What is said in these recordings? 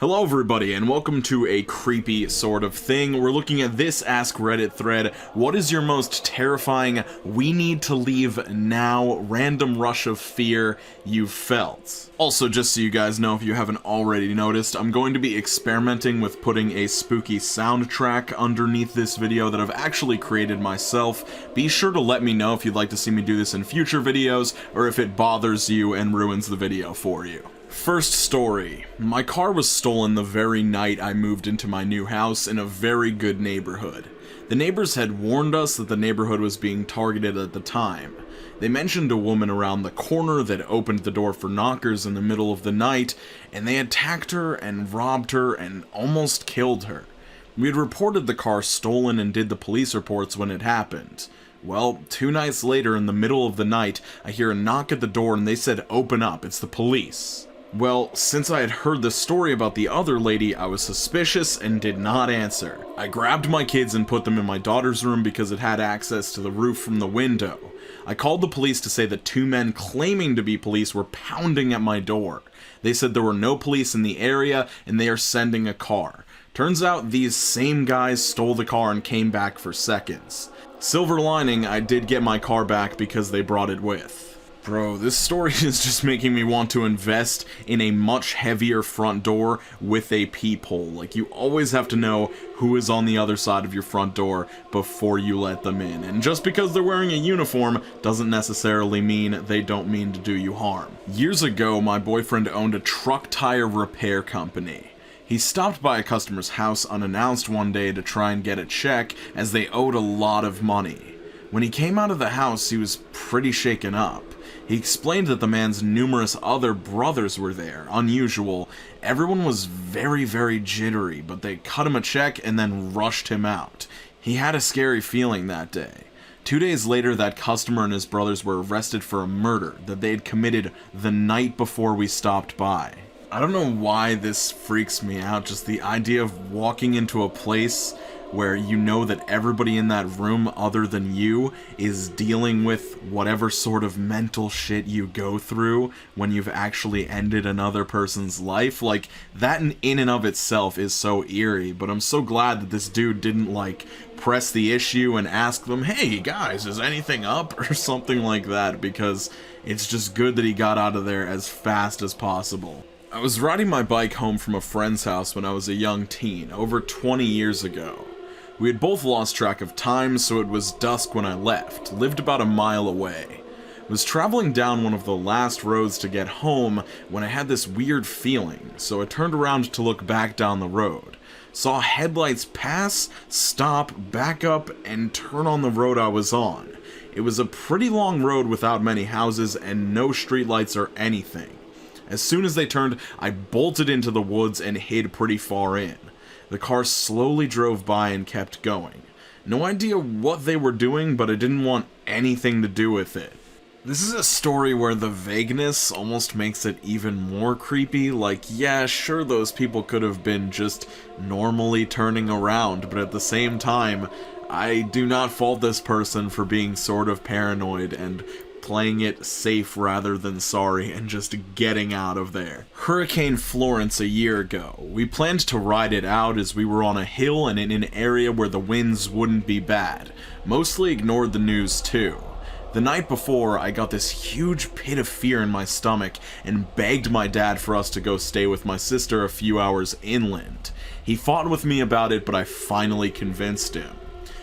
Hello everybody, and welcome to a creepy sort of thing. We're looking at this Ask Reddit thread. What is your most terrifying, we need to leave now, random rush of fear you've felt? Also, just so you guys know, if you haven't already noticed, I'm going to be experimenting with putting a spooky soundtrack underneath this video that I've actually created myself. Be sure to let me know if you'd like to see me do this in future videos, or if it bothers you and ruins the video for you. First story. My car was stolen the very night I moved into my new house in a very good neighborhood. The neighbors had warned us that the neighborhood was being targeted at the time. They mentioned a woman around the corner that opened the door for knockers in the middle of the night, and they attacked her and robbed her and almost killed her. We had reported the car stolen and did the police reports when it happened. Well, 2 nights later in the middle of the night, I hear a knock at the door and they said, "Open up, it's the police." Well, since I had heard the story about the other lady, I was suspicious and did not answer. I grabbed my kids and put them in my daughter's room because it had access to the roof from the window. I called the police to say that 2 men claiming to be police were pounding at my door. They said there were no police in the area and they are sending a car. Turns out these same guys stole the car and came back for seconds. Silver lining, I did get my car back because they brought it with. Bro, this story is just making me want to invest in a much heavier front door with a peephole. Like, you always have to know who is on the other side of your front door before you let them in. And just because they're wearing a uniform doesn't necessarily mean they don't mean to do you harm. Years ago, my boyfriend owned a truck tire repair company. He stopped by a customer's house unannounced one day to try and get a check as they owed a lot of money. When he came out of the house, he was pretty shaken up. He explained that the man's numerous other brothers were there, unusual. Everyone was very jittery, but they cut him a check and then rushed him out. He had a scary feeling that day. 2 days later, that customer and his brothers were arrested for a murder that they had committed the night before we stopped by. I don't know why this freaks me out, just the idea of walking into a place where you know that everybody in that room other than you is dealing with whatever sort of mental shit you go through when you've actually ended another person's life. Like, that in and of itself is so eerie, but I'm so glad that this dude didn't, like, press the issue and ask them, "Hey guys, is anything up?" or something like that, because it's just good that he got out of there as fast as possible. I was riding my bike home from a friend's house when I was a young teen, over 20 years ago. We had both lost track of time, so it was dusk when I left, lived about a mile away. Was traveling down one of the last roads to get home when I had this weird feeling, so I turned around to look back down the road. Saw headlights pass, stop, back up, and turn on the road I was on. It was a pretty long road without many houses and no streetlights or anything. As soon as they turned, I bolted into the woods and hid pretty far in. The car slowly drove by and kept going. No idea what they were doing, but I didn't want anything to do with it. This is a story where the vagueness almost makes it even more creepy. Like, yeah, sure, those people could have been just normally turning around, but at the same time, I do not fault this person for being sort of paranoid and playing it safe rather than sorry and just getting out of there. Hurricane Florence a year ago. We planned to ride it out as we were on a hill and in an area where the winds wouldn't be bad. Mostly ignored the news too. The night before, I got this huge pit of fear in my stomach and begged my dad for us to go stay with my sister a few hours inland. He fought with me about it, but I finally convinced him.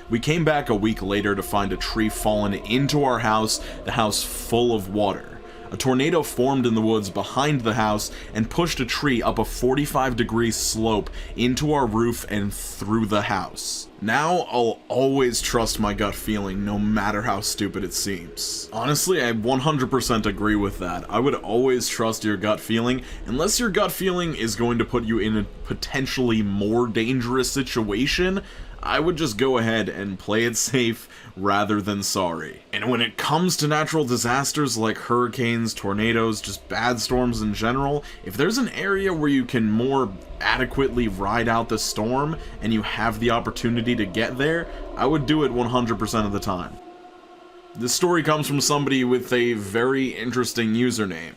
We came back a week later to find a tree fallen into our house, the house full of water. A tornado formed in the woods behind the house and pushed a tree up a 45-degree slope into our roof and through the house. Now, I'll always trust my gut feeling, no matter how stupid it seems. Honestly, I 100% agree with that. I would always trust your gut feeling, unless your gut feeling is going to put you in a potentially more dangerous situation. I would just go ahead and play it safe rather than sorry. And when it comes to natural disasters like hurricanes, tornadoes, just bad storms in general, if there's an area where you can more adequately ride out the storm and you have the opportunity to get there, I would do it 100% of the time. This story comes from somebody with a very interesting username.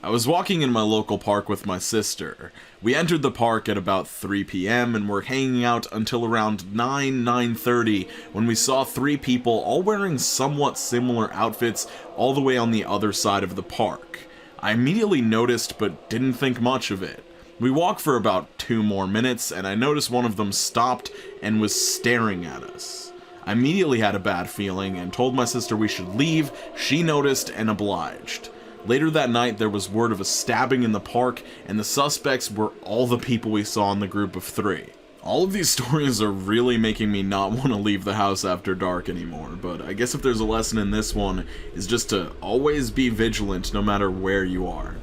I was walking in my local park with my sister. We entered the park at about 3 p.m. and were hanging out until around 9:30 when we saw 3 people all wearing somewhat similar outfits all the way on the other side of the park. I immediately noticed but didn't think much of it. We walked for about 2 more minutes and I noticed one of them stopped and was staring at us. I immediately had a bad feeling and told my sister we should leave. She noticed and obliged. Later that night, there was word of a stabbing in the park, and the suspects were all the people we saw in the group of 3. All of these stories are really making me not want to leave the house after dark anymore, but I guess if there's a lesson in this one, is just to always be vigilant no matter where you are.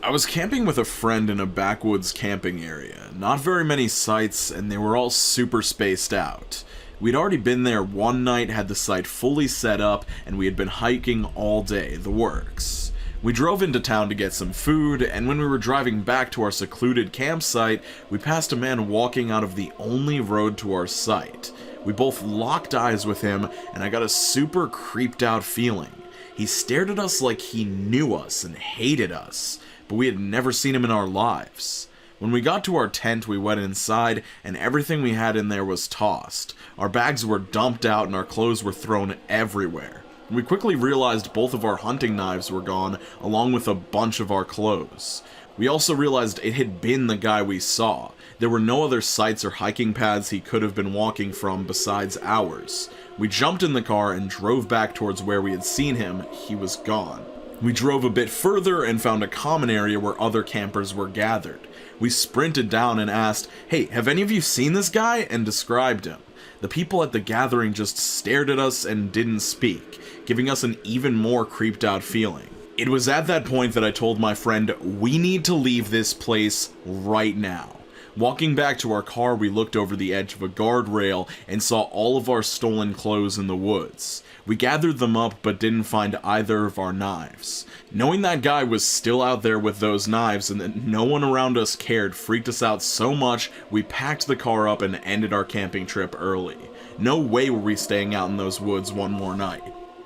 I was camping with a friend in a backwoods camping area. Not very many sites, and they were all super spaced out. We'd already been there one night, had the site fully set up, and we had been hiking all day, the works. We drove into town to get some food, and when we were driving back to our secluded campsite, we passed a man walking out of the only road to our site. We both locked eyes with him, and I got a super creeped out feeling. He stared at us like he knew us and hated us, but we had never seen him in our lives. When we got to our tent, we went inside, and everything we had in there was tossed. Our bags were dumped out, and our clothes were thrown everywhere. We quickly realized both of our hunting knives were gone, along with a bunch of our clothes. We also realized it had been the guy we saw. There were no other sites or hiking paths he could have been walking from besides ours. We jumped in the car and drove back towards where we had seen him. He was gone. We drove a bit further and found a common area where other campers were gathered. We sprinted down and asked, "Hey, have any of you seen this guy?" and described him. The people at the gathering just stared at us and didn't speak, giving us an even more creeped out feeling. It was at that point that I told my friend, we need to leave this place right now. Walking back to our car, we looked over the edge of a guardrail and saw all of our stolen clothes in the woods. We gathered them up but didn't find either of our knives. Knowing that guy was still out there with those knives and that no one around us cared freaked us out so much, we packed the car up and ended our camping trip early. No way were we staying out in those woods one more night.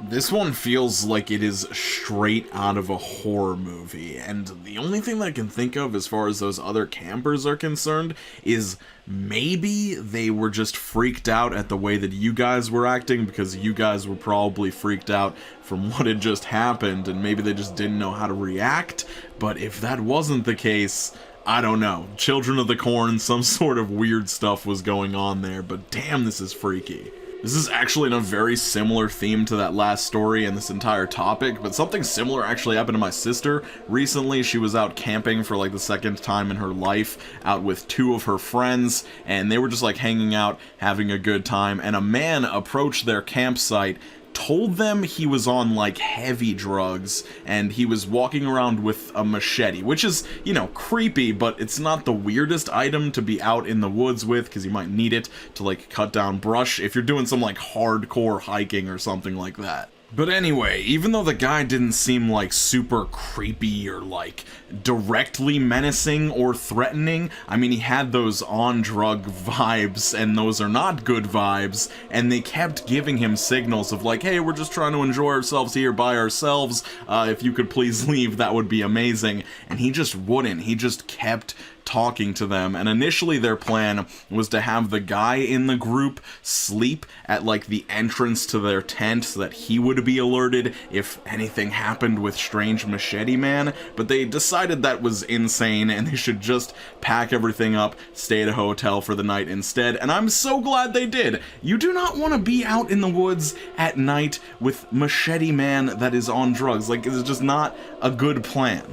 This one feels like it is straight out of a horror movie, and the only thing that I can think of as far as those other campers are concerned is maybe they were just freaked out at the way that you guys were acting because you guys were probably freaked out from what had just happened, and maybe they just didn't know how to react. But if that wasn't the case, I don't know. Children of the Corn, some sort of weird stuff was going on there, but damn, this is freaky. This is actually in a very similar theme to that last story and this entire topic, but something similar actually happened to my sister recently. She was out camping for like the second time in her life, out with 2 of her friends, and they were just like hanging out, having a good time, and a man approached their campsite, told them he was on like heavy drugs and he was walking around with a machete, which is, you know, creepy, but it's not the weirdest item to be out in the woods with because you might need it to like cut down brush if you're doing some like hardcore hiking or something like that. But anyway, even though the guy didn't seem like super creepy or like directly menacing or threatening, I mean, he had those on-drug vibes, and those are not good vibes, and they kept giving him signals of like, hey, we're just trying to enjoy ourselves here by ourselves, if you could please leave, that would be amazing, and he just wouldn't. He just kept talking to them, and initially their plan was to have the guy in the group sleep at like the entrance to their tent so that he would be alerted if anything happened with Strange Machete Man, but they decided that was insane and they should just pack everything up, stay at a hotel for the night instead, and I'm so glad they did. You do not want to be out in the woods at night with Machete Man that is on drugs. Like, it's just not a good plan.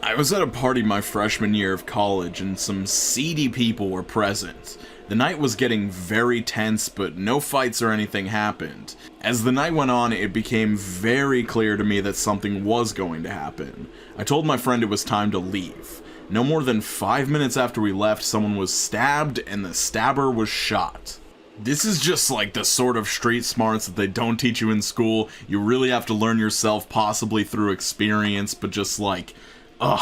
I was at a party my freshman year of college and some seedy people were present. The night was getting very tense, but no fights or anything happened. As the night went on, it became very clear to me that something was going to happen. I told my friend it was time to leave. No more than 5 minutes after we left, someone was stabbed and the stabber was shot. This is just like the sort of street smarts that they don't teach you in school. You really have to learn yourself, possibly through experience, but just like,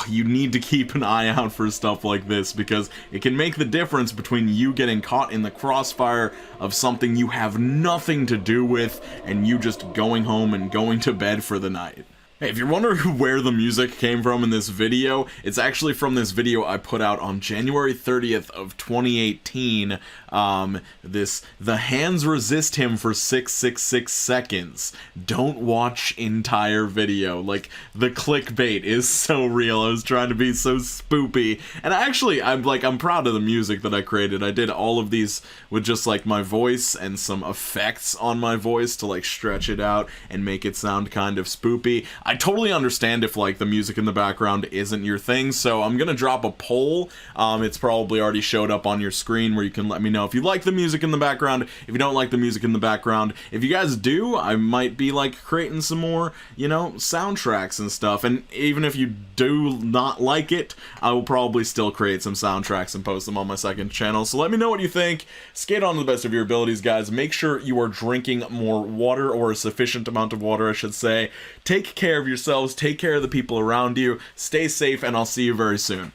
you need to keep an eye out for stuff like this because it can make the difference between you getting caught in the crossfire of something you have nothing to do with and you just going home and going to bed for the night. Hey, if you're wondering where the music came from in this video, it's actually from this video I put out on January 30th of 2018. The hands resist him for 666 seconds. Don't watch entire video. Like, the clickbait is so real. I was trying to be so spoopy. And actually, I'm proud of the music that I created. I did all of these with just like my voice and some effects on my voice to like stretch it out and make it sound kind of spoopy. I totally understand if like the music in the background isn't your thing, so I'm gonna drop a poll. It's probably already showed up on your screen where you can let me know if you like the music in the background, if you don't like the music in the background. If you guys do, I might be like creating some more, you know, soundtracks and stuff, and even if you do not like it, I will probably still create some soundtracks and post them on my second channel. So let me know what you think. Skate on to the best of your abilities, guys. Make sure you are drinking more water, or a sufficient amount of water, I should say. Take care of yourselves, take care of the people around you, stay safe, and I'll see you very soon.